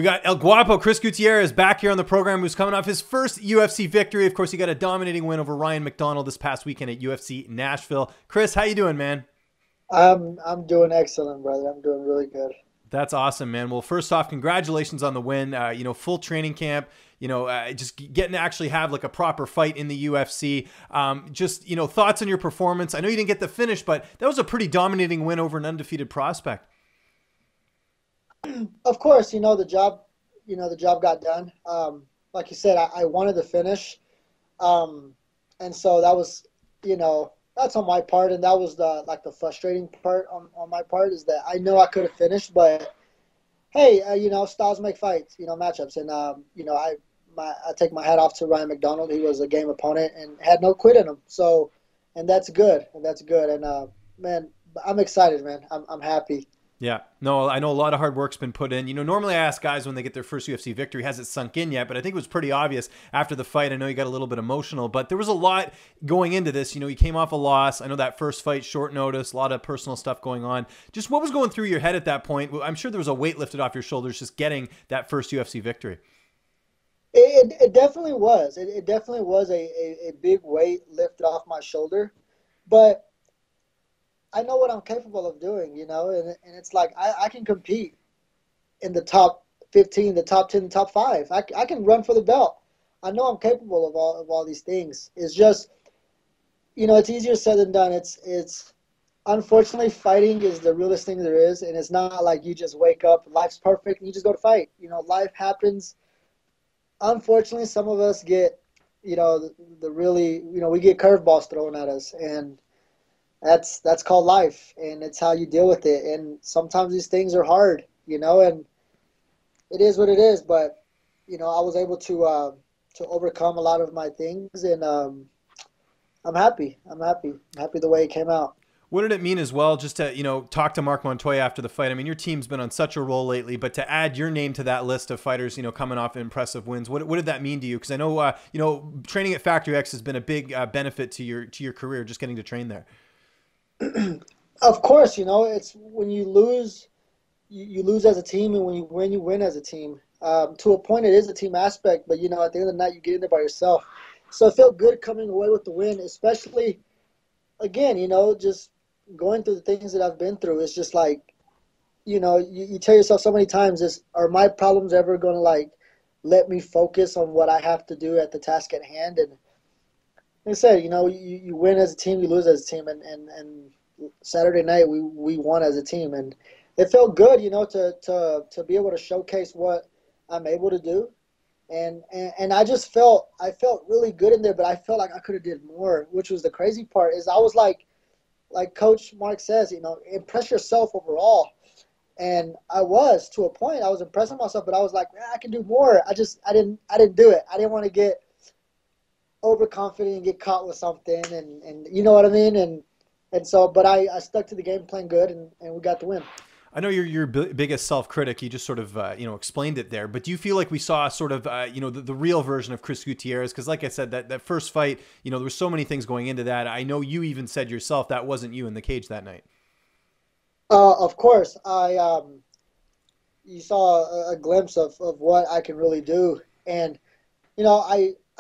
We got El Guapo, Chris Gutierrez, back here on the program, who's coming off his first UFC victory. Of course, he got a dominating win over Ryan MacDonald this past weekend at UFC Nashville. Chris, how you doing, man? I'm doing excellent, brother. I'm doing really good. That's awesome, man. Well, first off, congratulations on the win. Full training camp. Just getting to actually have like a proper fight in the UFC. Thoughts on your performance. I know you didn't get the finish, but that was a pretty dominating win over an undefeated prospect. Of course, the job got done. Like you said, I wanted to finish, and so that was, that's on my part, and that was the frustrating part on my part is that I know I could have finished, but hey, styles make fights, matchups, and I take my hat off to Ryan MacDonald. He was a game opponent and had no quit in him. So, and that's good, and man, I'm excited, man. I'm happy. Yeah, no, I know a lot of hard work's been put in. Normally I ask guys when they get their first UFC victory, has it sunk in yet? But I think it was pretty obvious after the fight. I know you got a little bit emotional, but there was a lot going into this. You came off a loss. I know that first fight, short notice, a lot of personal stuff going on. Just what was going through your head at that point? I'm sure there was a weight lifted off your shoulders just getting that first UFC victory. It definitely was. It definitely was a big weight lifted off my shoulder. But I know what I'm capable of doing, and it's like I can compete in the top 15, the top 10, the top 5. I can run for the belt. I know I'm capable of all these things. It's just, it's easier said than done. It's unfortunately fighting is the realest thing there is, and it's not like you just wake up, life's perfect, and you just go to fight. Life happens. Unfortunately, some of us get, the really, we get curveballs thrown at us, and that's called life, and it's how you deal with it. And sometimes these things are hard, and it is what it is. But I was able to overcome a lot of my things, and I'm happy. I'm happy the way it came out. What did it mean as well, just to, talk to Mark Montoya after the fight? I mean, your team's been on such a roll lately, but to add your name to that list of fighters, coming off impressive wins, what did that mean to you? Because I know, training at Factory X has been a big benefit to your career, just getting to train there. Of course, it's when you lose, you lose as a team, and when you win as a team. To a point, it is a team aspect, but at the end of the night, you get in there by yourself. So it felt good coming away with the win, especially, again, just going through the things that I've been through. It's just like, you tell yourself so many times, are my problems ever going to let me focus on what I have to do at the task at hand? And like I said, you win as a team, you lose as a team, and Saturday night we won as a team, and it felt good, to be able to showcase what I'm able to do, and I felt really good in there, but I felt like I could have did more, which was the crazy part. Is I was like Coach Mark says, impress yourself overall, and I was, to a point, I was impressing myself, but I was like, man, I can do more. I didn't do it. I didn't want to get overconfident and get caught with something, and you know what I mean, and so, but I stuck to the game, playing good, and we got the win. I know you're your biggest self-critic. You just sort of, explained it there. But do you feel like we saw sort of, the real version of Chris Gutierrez? Because like I said, that first fight, there were so many things going into that. I know you even said yourself that wasn't you in the cage that night. Of course, you saw a glimpse of what I can really do. And,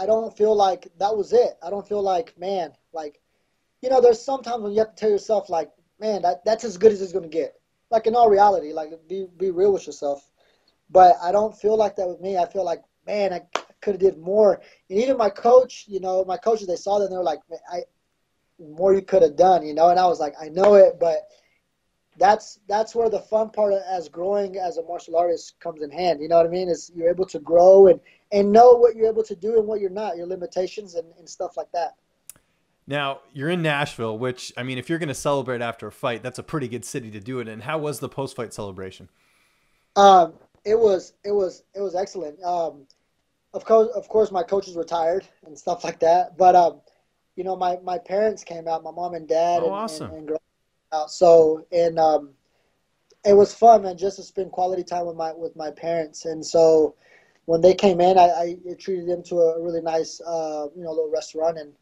I don't feel like that was it. I don't feel like, man, there's sometimes when you have to tell yourself, like, man, that's as good as it's going to get. Like, in all reality, like, be real with yourself. But I don't feel like that with me. I feel like, man, I could have did more. And even my coach, my coaches, they saw that and they were like, man, more you could have done, And I was like, I know it, but that's where the fun part as growing as a martial artist comes in hand. You know what I mean? Is you're able to grow and know what you're able to do and what you're not, your limitations and stuff like that. Now, you're in Nashville, which, I mean, if you're going to celebrate after a fight, that's a pretty good city to do it in. How was the post-fight celebration? It was excellent. Of course, my coaches were tired and stuff like that. But my parents came out, my mom and dad, Oh, and awesome. and girl out. So, and it was fun, man, just to spend quality time with my parents. And so when they came in, I treated them to a really nice little restaurant, and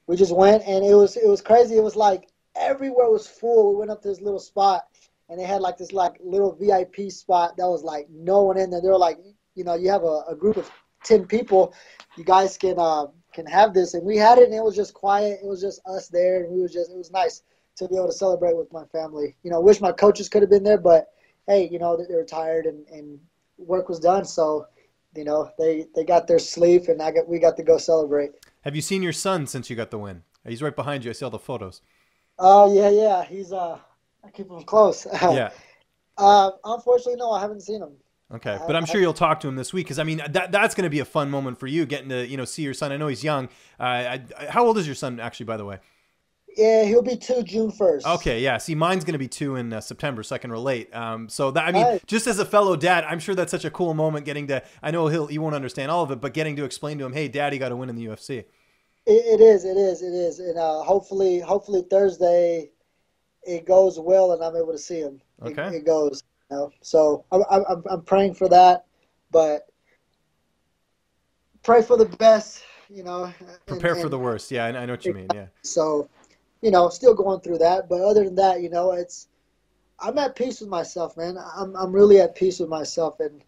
we just went, and it was crazy. It was like everywhere was full. We went up to this little spot, and they had like this like little VIP spot that was like no one in there. They were like, you know, you have a group of 10 people, you guys can have this, and we had it, and it was just quiet. It was just us there, and it was nice to be able to celebrate with my family. You know, wish my coaches could have been there, but hey, you know, they were tired and work was done, so you know they got their sleep, and we got to go celebrate. Have you seen your son since you got the win? He's right behind you. I see all the photos. Oh yeah, he's I keep him close. Yeah. Unfortunately, no, I haven't seen him. Okay, but I'm sure you'll talk to him this week because I mean that's going to be a fun moment for you getting to see your son. I know he's young. How old is your son actually, by the way? Yeah, he'll be 2 June 1st. Okay, yeah. See, mine's going to be 2 in September, so I can relate. So that I mean, Right. just as a fellow dad, I'm sure that's such a cool moment getting to. I know he won't understand all of it, but getting to explain to him, hey, Daddy got a win in the UFC. It is, and hopefully Thursday it goes well, and I'm able to see him. Okay. It goes, you know. So I'm praying for that, but pray for the best, you know. Prepare for And the worst. Yeah, I know what you mean. Yeah. so, you know, still going through that, but other than that, you know, I'm at peace with myself, man. I'm really at peace with myself, and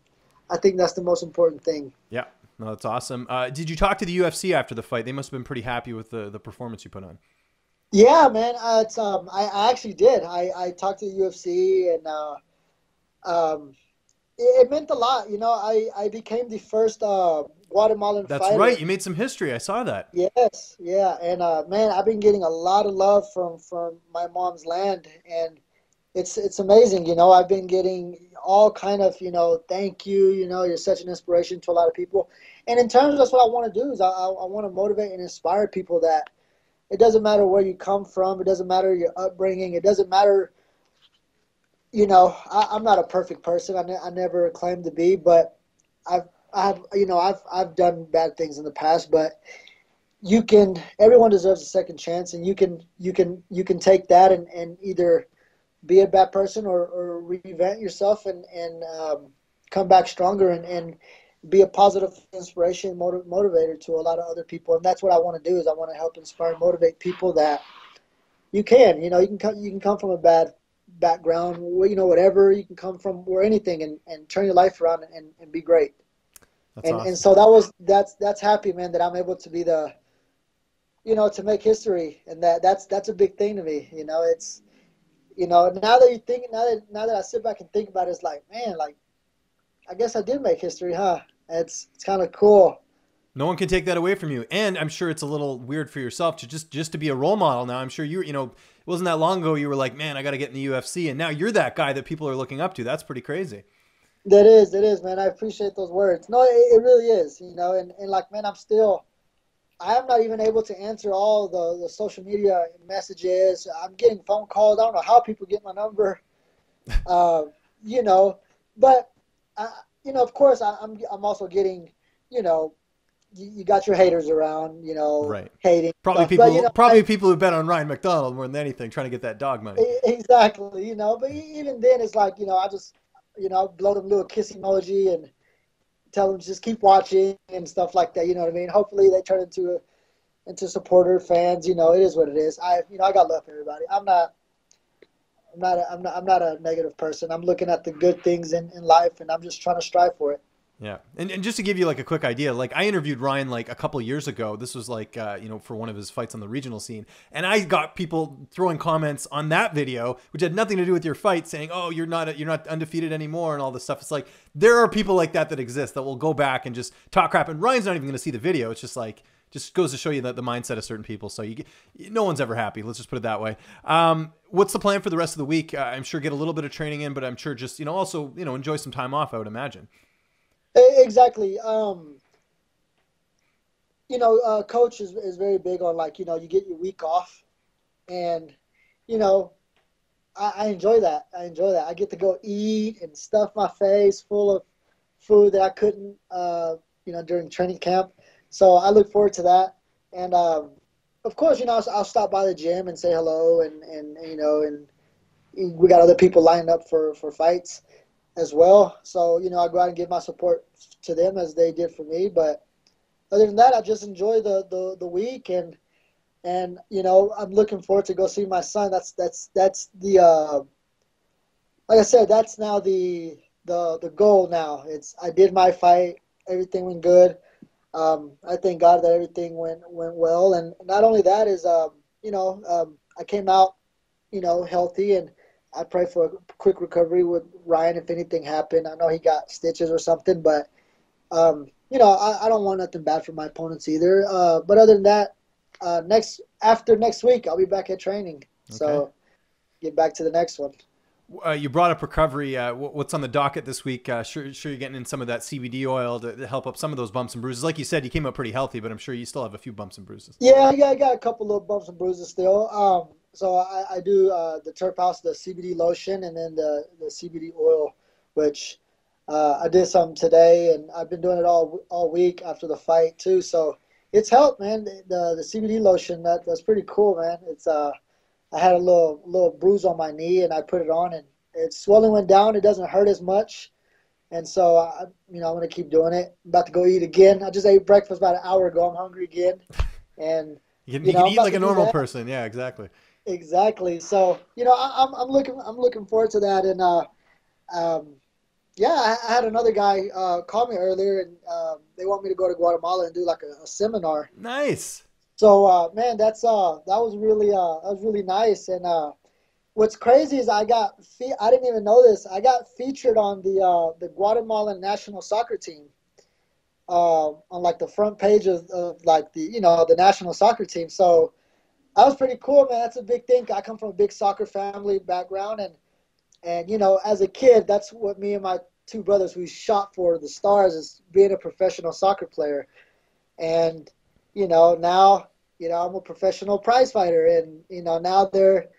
I think that's the most important thing. Yeah. No, that's awesome. Did you talk to the UFC after the fight? They must have been pretty happy with the performance you put on. Yeah, man. I actually did. I talked to the UFC, and um, it meant a lot. You know, I became the first Guatemalan That's fighter. right. You made some history. I saw that. Yes, yeah, and man, I've been getting a lot of love from my mom's land, and it's amazing. You know, I've been getting all kind of, you know, thank you. You know, you're such an inspiration to a lot of people, and in terms, that's what I want to do is I want to motivate and inspire people that it doesn't matter where you come from, it doesn't matter your upbringing, it doesn't matter. You know, I'm not a perfect person. I never claimed to be, but I've you know I've done bad things in the past, but everyone deserves a second chance, and you can take that and either be a bad person or reinvent yourself and come back stronger and be a positive inspiration motivator to a lot of other people. And that's what I want to do is I want to help inspire and motivate people that you know, you can come from a bad background, you know, whatever, you can come from where anything and turn your life around and be great. That's awesome. And so that's happy, man, that I'm able to be you know, to make history, and that's a big thing to me. You know, it's, you know, now that I sit back and think about it, it's like, man, like, I guess I did make history, huh? It's kind of cool. No one can take that away from you. And I'm sure it's a little weird for yourself to just to be a role model now. I'm sure you know, it wasn't that long ago you were like, man, I got to get in the UFC. And now you're that guy that people are looking up to. That's pretty crazy. That is, man. I appreciate those words. No, it really is, you know, and like, man, I am not even able to answer all the social media messages. I'm getting phone calls. I don't know how people get my number, you know, but, you know, of course I'm also getting, you know, you got your haters around, you know, Right. hating Probably stuff. people, But, you know, probably people who bet on Ryan MacDonald more than anything, trying to get that dog money. exactly, you know, but even then it's like, you know, I just, you know, blow them a little kiss emoji and tell them just keep watching and stuff like that. You know what I mean? Hopefully they turn into supporter fans. You know, it is what it is. You know, I got love for everybody. I'm not a negative person. I'm looking at the good things in life, and I'm just trying to strive for it. Yeah. And just to give you like a quick idea, like I interviewed Ryan like a couple years ago. This was like, you know, for one of his fights on the regional scene. And I got people throwing comments on that video, which had nothing to do with your fight, saying, oh, you're not undefeated anymore and all this stuff. It's like, there are people like that exist that will go back and just talk crap. And Ryan's not even going to see the video. It's just like, just goes to show you that the mindset of certain people. So no one's ever happy. Let's just put it that way. What's the plan for the rest of the week? I'm sure get a little bit of training in, but I'm sure just, you know, also, you know, enjoy some time off, I would imagine. Exactly. You know, coach is very big on, like, you know, you get your week off, and, you know, I enjoy that. I get to go eat and stuff my face full of food that I couldn't, you know, during training camp. So I look forward to that. And, of course, you know, I'll stop by the gym and say hello, and you know, and we got other people lined up for fights as well. So, you know, I go out and give my support to them as they did for me. But other than that, I just enjoy the week, and you know, I'm looking forward to go see my son. That's the like I said, that's now the goal now. I did my fight. Everything went good. I thank God that everything went well. And not only that is, I came out, healthy, and I pray for a quick recovery with Ryan if anything happened. I know he got stitches or something, but, I don't want nothing bad for my opponents either. But other than that, after next week, I'll be back at training. Okay. So get back to the next one. You brought up recovery. What's on the docket this week? Sure you're getting in some of that CBD oil to help up some of those bumps and bruises. Like you said, you came out pretty healthy, but I'm sure you still have a few bumps and bruises. Yeah, I got a couple little bumps and bruises still. So I do the Terphouse, the CBD lotion, and then the CBD oil, which I did some today, and I've been doing it all week after the fight too. So it's helped, man. The CBD lotion that's pretty cool, man. It's I had a little bruise on my knee, and I put it on, and its swelling went down. It doesn't hurt as much, and so I'm gonna keep doing it. I'm about to go eat again. I just ate breakfast about an hour ago. I'm hungry again, and you can eat like a normal person. Yeah, exactly. Exactly. So I'm looking forward to that, and yeah, I had another guy call me earlier, and they want me to go to Guatemala and do like a seminar. Nice. So, man, that was really nice. And what's crazy is I didn't even know this. I got featured on the Guatemalan national soccer team on like the front page of like the national soccer team. So that was pretty cool, man. That's a big thing. I come from a big soccer family background, and as a kid, that's what me and my two brothers we shot for the stars is being a professional soccer player. And now, I'm a professional prize fighter, and, now they're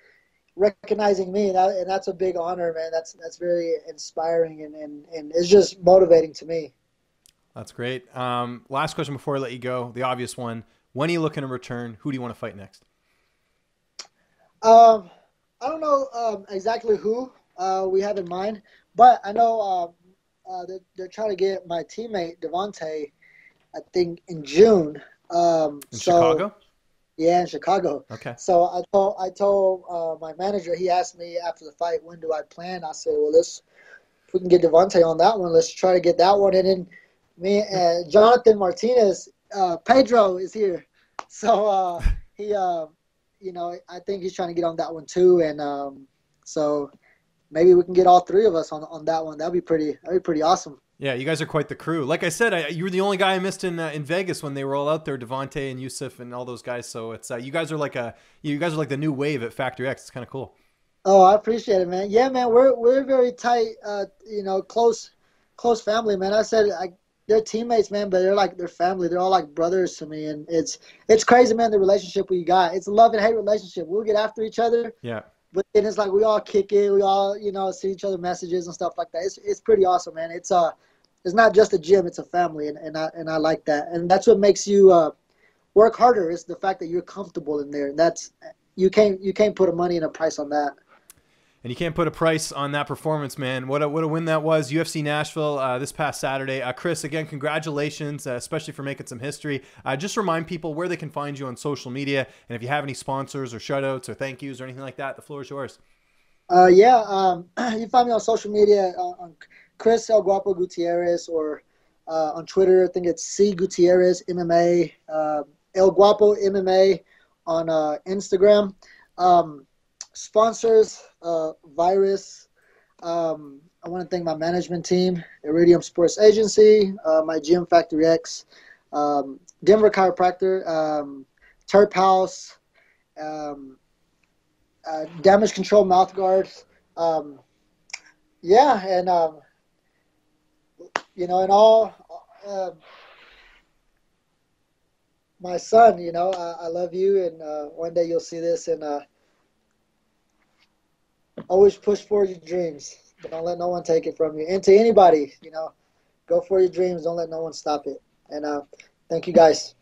recognizing me, and that's a big honor, man. That's very inspiring, and it's just motivating to me. That's great. Last question before I let you go, the obvious one. When are you looking to return? Who do you want to fight next? I don't know exactly who we have in mind, but I know they're trying to get my teammate Devontae, I think, in June. In Chicago? Yeah, in Chicago. Okay. So I told my manager. He asked me after the fight, when do I plan? I said, well, if we can get Devontae on that one, let's try to get that one. And then me and Jonathan Martinez, Pedro is here. So he, I think he's trying to get on that one too. And so maybe we can get all three of us on that one. That'd be pretty awesome. Yeah, you guys are quite the crew. Like I said, you were the only guy I missed in Vegas when they were all out there, Devontae and Yusuf and all those guys. So it's you guys are like the new wave at Factory X. It's kind of cool. Oh, I appreciate it, man. Yeah, man, we're very tight, close family, man. I said they're teammates, man, but they're family. They're all like brothers to me, and it's crazy, man. The relationship we got, it's a love and hate relationship. We'll get after each other. Yeah. But then it's like we all kick it. We all, see each other messages and stuff like that. It's pretty awesome, man. It's not just a gym; it's a family, and I like that. And that's what makes you work harder. Is the fact that you're comfortable in there. That's you can't put a money and a price on that. And you can't put a price on that performance, man. What a win that was. UFC Nashville this past Saturday. Chris, again, congratulations, especially for making some history. Just remind people where they can find you on social media, and if you have any sponsors or shout-outs or thank yous or anything like that, the floor is yours. You can find me on social media on Chris El Guapo Gutierrez, or on Twitter, I think it's C Gutierrez MMA, El Guapo MMA on Instagram. Sponsors, Virus. I want to thank my management team, Iridium Sports Agency, my gym Factory X, Denver Chiropractor, Terphouse, Damage Control Mouth Guards. And and all, my son, I love you, and one day you'll see this, and always push for your dreams. Don't let no one take it from you. And to anybody, go for your dreams. Don't let no one stop it. And thank you, guys.